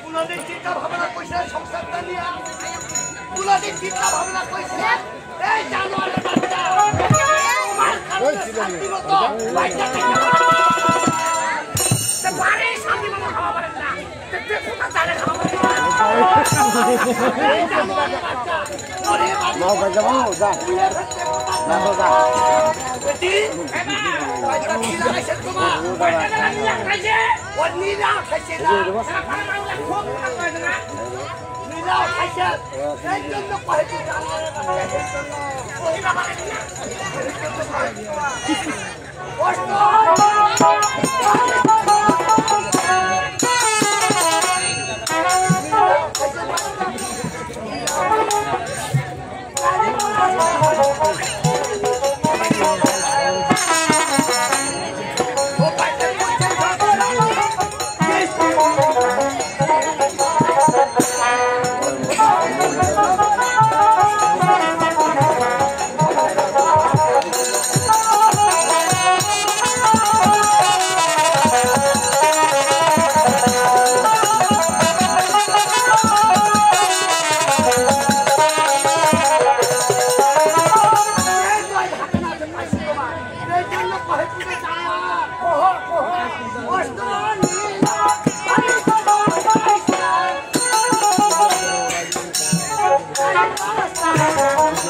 কোনদিন চিন্তা ভাবনা কইছে সংসারটা নিয়া কোনদিন চিন্তা ভাবনা কইছে এই জানোয়ারের বাচ্চা মার খাওয়া শান্তি মতো বাইটা থেকে তে পারে শান্তি মতো খাওয়া পারে না তে কোথা জানে খাওয়া পারে এই জানোয়ারের বাচ্চা ওরে বাবা নাও যাবো যা না যা বেটি বাইটা কি লাগাইছে তোমার বাইটা লাগাইছে ওর নীলা খাইছে না খুব না করে না নীলা খাইছে এই জন্য কইছি জানোয়ারের বাচ্চা এই জন্য ওই বাবা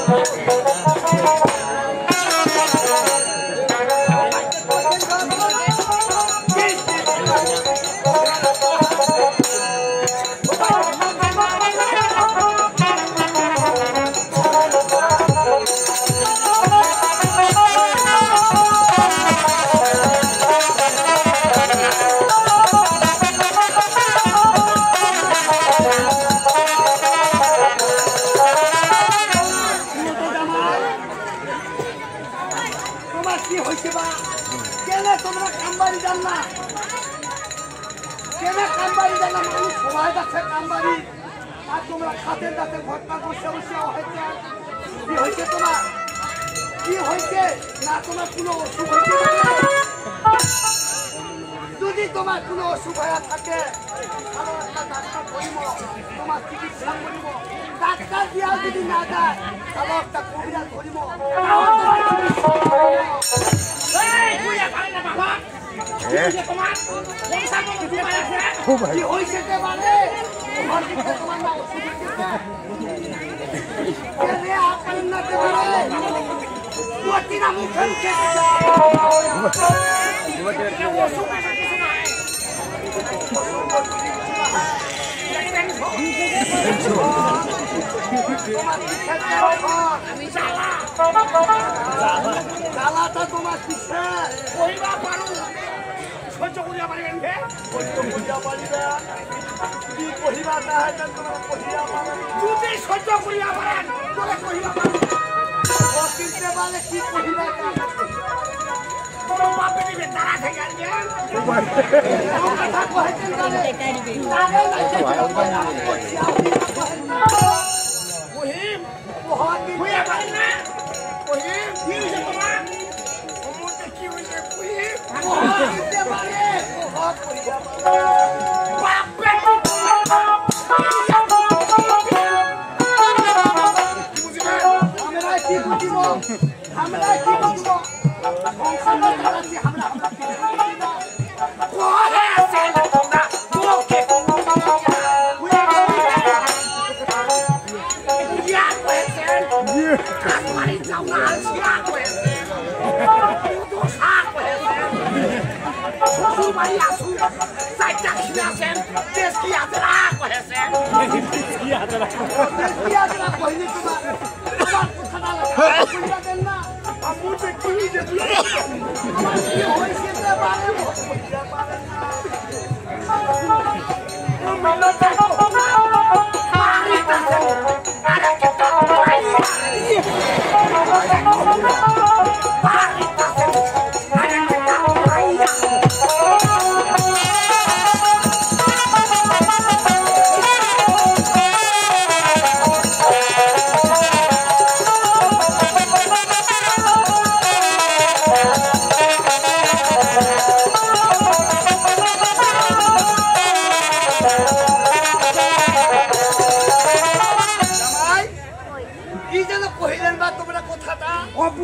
Thank you.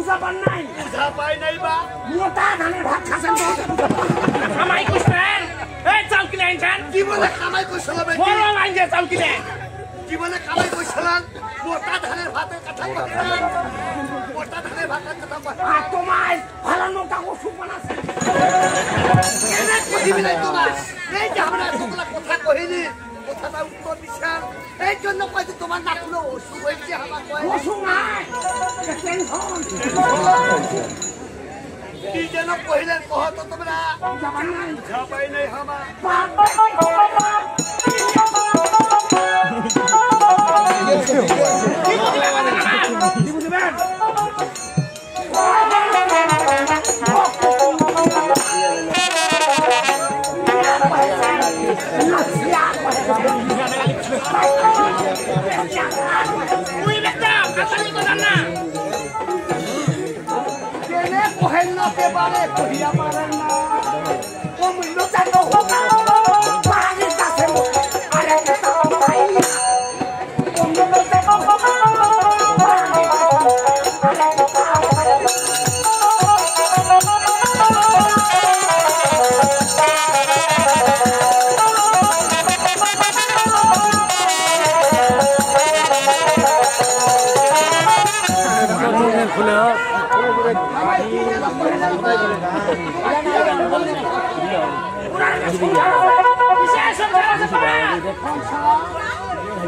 বুঝা পান নাই বুঝা পাই নাই বা মোটা ধানের ভাত খাচ্ছেন খামাই কইছেন এই চাল কিনে আনছেন কি বলে কামাই কইছলাম বড় আনছে চাল কিনে কি বলে কামাই কইছলাম মোটা ধানের ভাতের কথা কইছেন মোটা ধানের ভাতের কথা কইছেন আর তোমার ভালো মোটা ওষুধ বানাচ্ছে কেনে কইবি নাই তোমার এই যে আমরা এতগুলা কথা কইলি কথাটা উত্তর দিছান এই জন্য কইছি তোমার না কোনো ওষুধ হইছে আমার কয় ওষুধ নাই টেনশন কি যেন কইলেন কহ তো তোমরা যাবার নাই বুঝা পাই নাই হামা কি বুঝবেন তুই বেটা কাছালি কথা না কেনে কহেন না পেবারে কহিয়া পারেন না কমিল চাইতো হোকা বাড়ির কাছে আরে কেতা পাইয়া কমিল চাইতো হোকা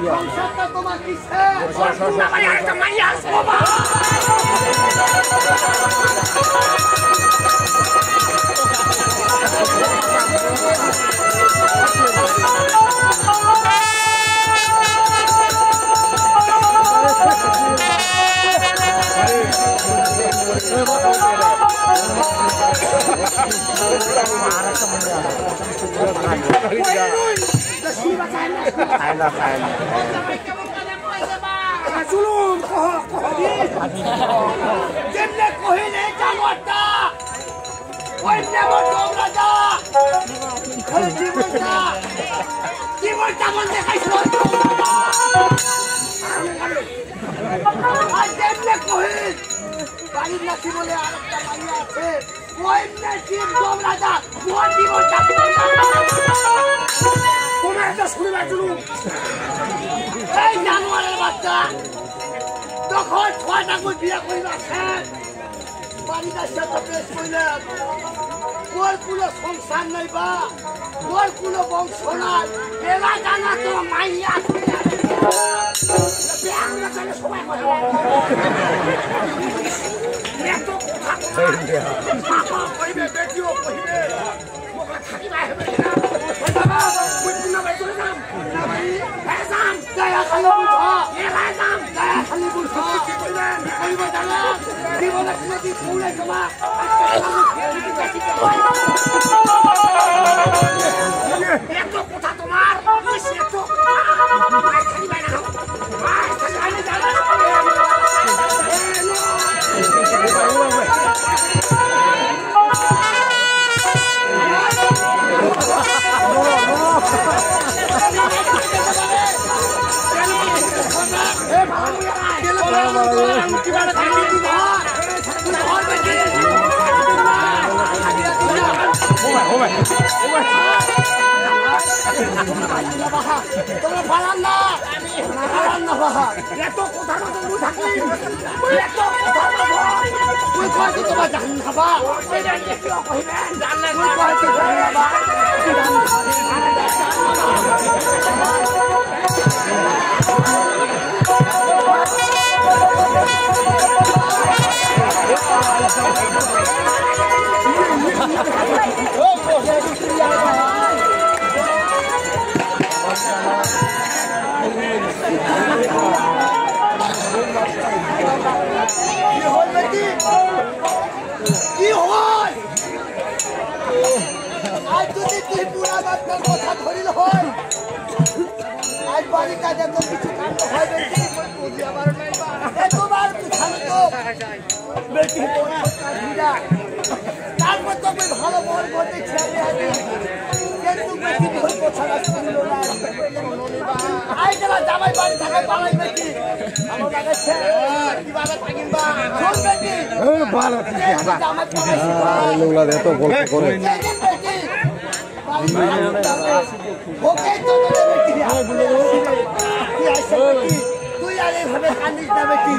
সংসারটা তোমার কিসে চলুন যেমনে কহিলে জানোয়ারটা ওই নেমন ডোমরাটা ওই জীবনটা মন দেখাইছিল আর যেমনে কহিল বাড়ির নাকি বলে আরেকটা বাড়ি আছে ওই জীব ডোমরাটা ওই জীবনটা তোমার একটা শুনবে চলুন এই জানোয়ারের বাচ্চা তখন ৬টা করে বিয়া করিবাছেন বাড়িটা সাথে বেশ কইলেন তোর কোনো সংসার নাই বা তোর কোনো বংশ নাই এলা জানা তো মাইয়া সময় কইবে বেটিও কইবে থাকিবা হবে না চলে যাম যাম দয়া খালি বুঝ এলাই যাম দয়া খালি বুঝ কি কইবেন কইব জানা জীবনে নদী ফুলে জমা এত কথা তোমার এত থাকিবা না তোমরা পালান না বাহা এত কথা তুমি থাকি এত কথা তুই কয় তোমার জান খাবা কহিবেন জানলে তুই কয় খাবা কি হয় আজ যদি তুই পুরা বাচ্চার কথা ধরিল হয় আজ বাড়ি কাজে তো কিছু কাণ্ড হয় বেশি বুঝি আমার নাই বা এতবার বুঝানো তো বেশি তারপর তো আমি ভালো মন করতে ছেড়ে আছি কিন্তু বেশি ভুল কথা শুনল না আই গেলা জামাই বাড়ি থাকা পালাই বেটি আমার লাগাচ্ছে কিভাবে থাকিম বা কোন বেটি ভালো ঠিক আছে জামাই পালাইছি লোলা দে তো গল্প করে ওকে তো বেটি তুই আইসা বেটি তুই আর এইভাবে কান্দিস না বেটি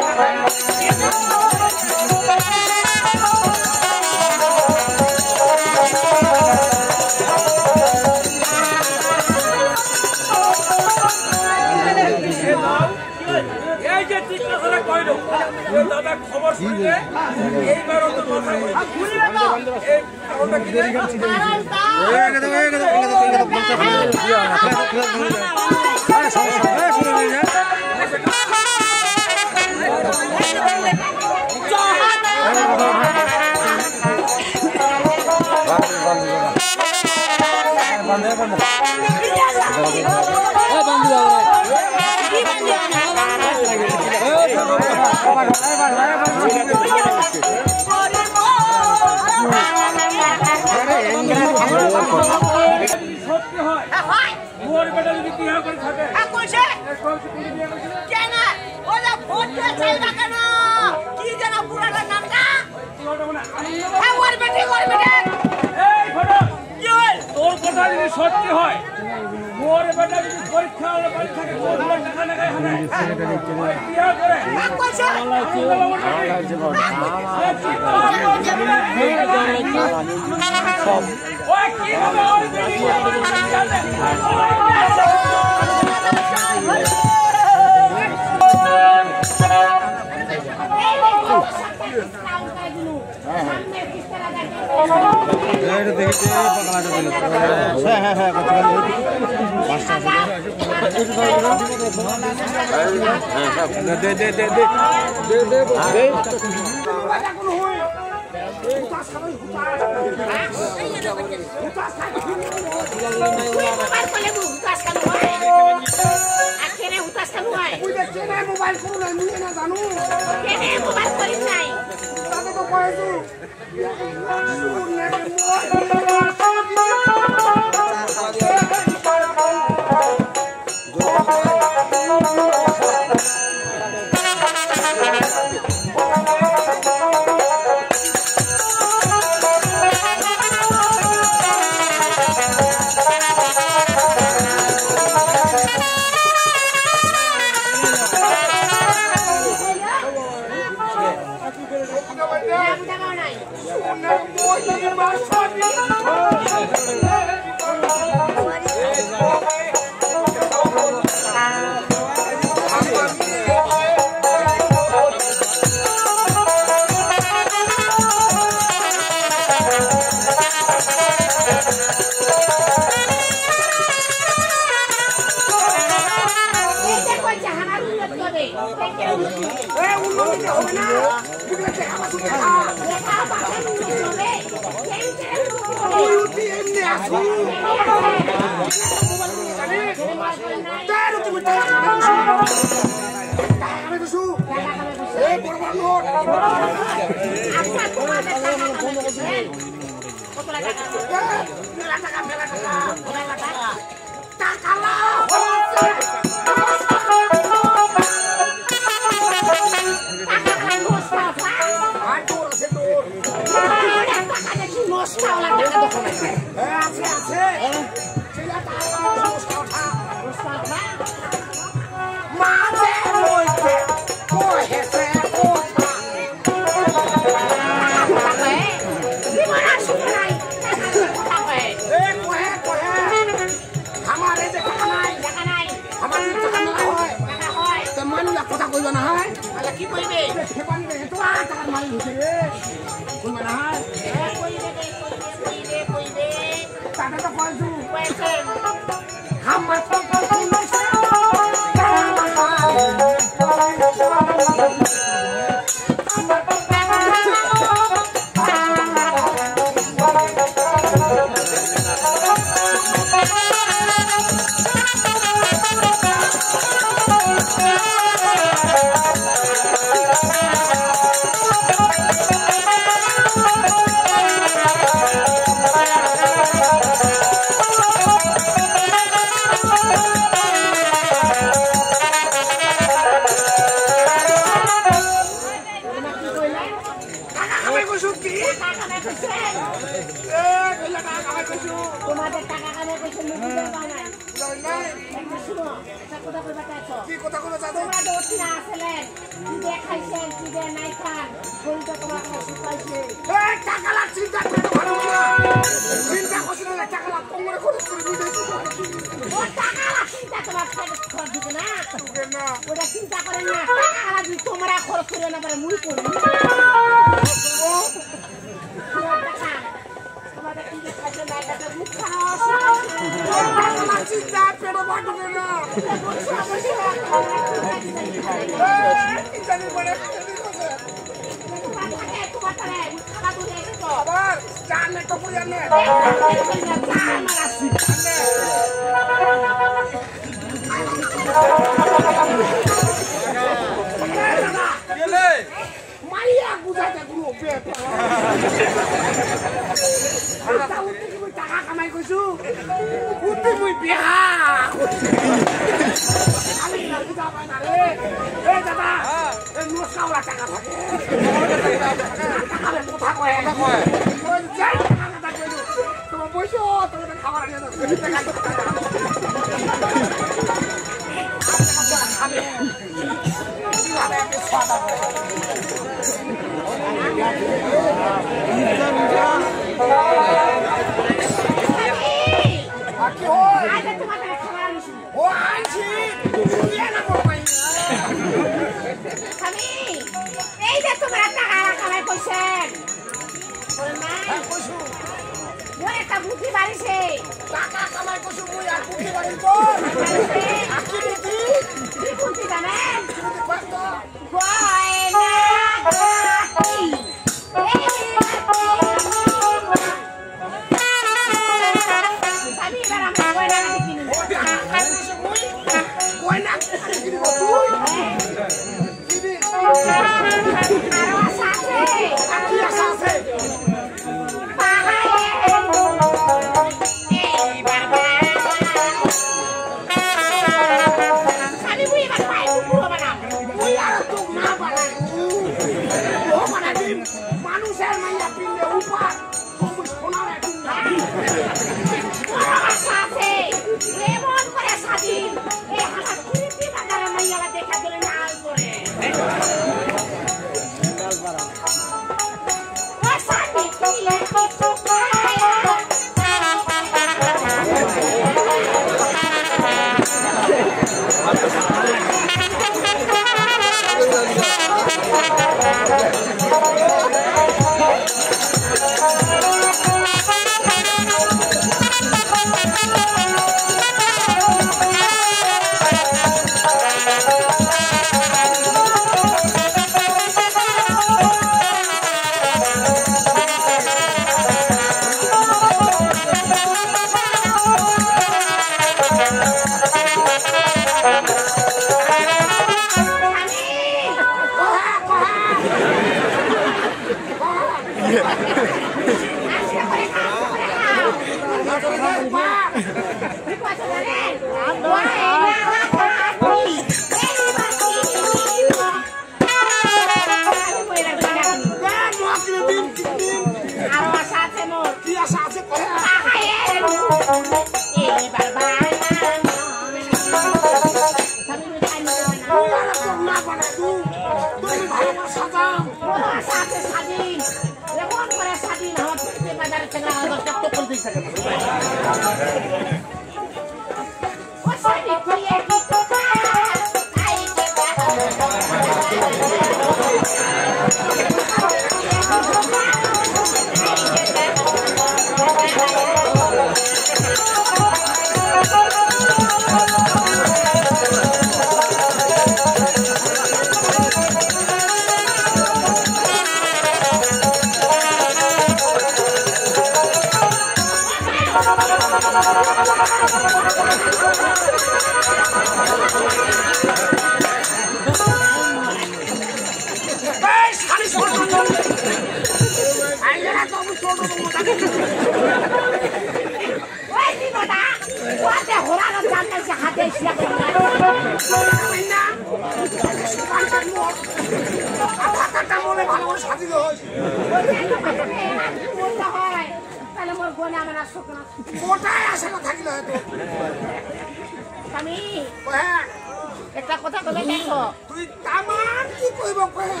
একটা কথা কবে দেখো তুই তামার কি কইব কহে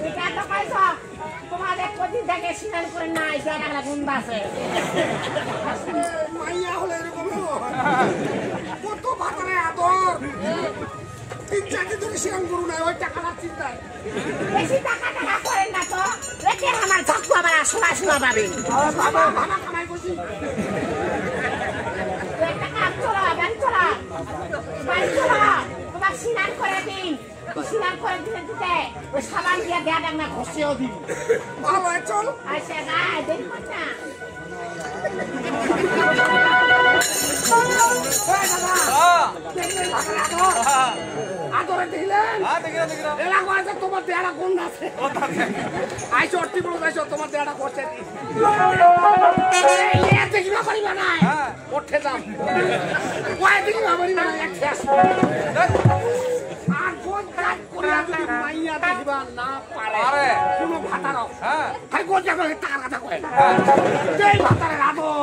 এটা তো কইছ তোমাদের প্রতিদিন থেকে স্নান করে না এটা একটা গুন্ডা আছে মাইয়া হলে এরকম কত ভাতরে আদর তিন চারটি ধরে স্নান করু না ওই টাকার চিন্তায় বেশি টাকা করেন না তো রেখে আমার ঝক্কু আবার শোনা শোনা পাবে বাবা ভাড়া কামাই করছি একটা কাজ চলো গাড়ি চলো বাড়ি চলো তোমার স্নান করে দিন স্নান করে দিতে দিতে ওই সাবান দিয়ে দেয়া দেখ না ঘষেও দিন ভালো চল আচ্ছা না দেরি কর না আদরে দিলেন এলাকা তোমার দেয়াটা কোন আছে আইসো অর্থি বলো আইসো তোমার দেয়াটা করছে দেখিবা পারিবা না উঠে যাম কয় দেখিবা পারিবা না এক শেষ আর কোন কাজ করিয়া যদি মাইয়া দেখিবা না পারে কোনো ভাতা রাখ তাই কোন জায়গায় টাকার কথা কয় না ভাতারের আদর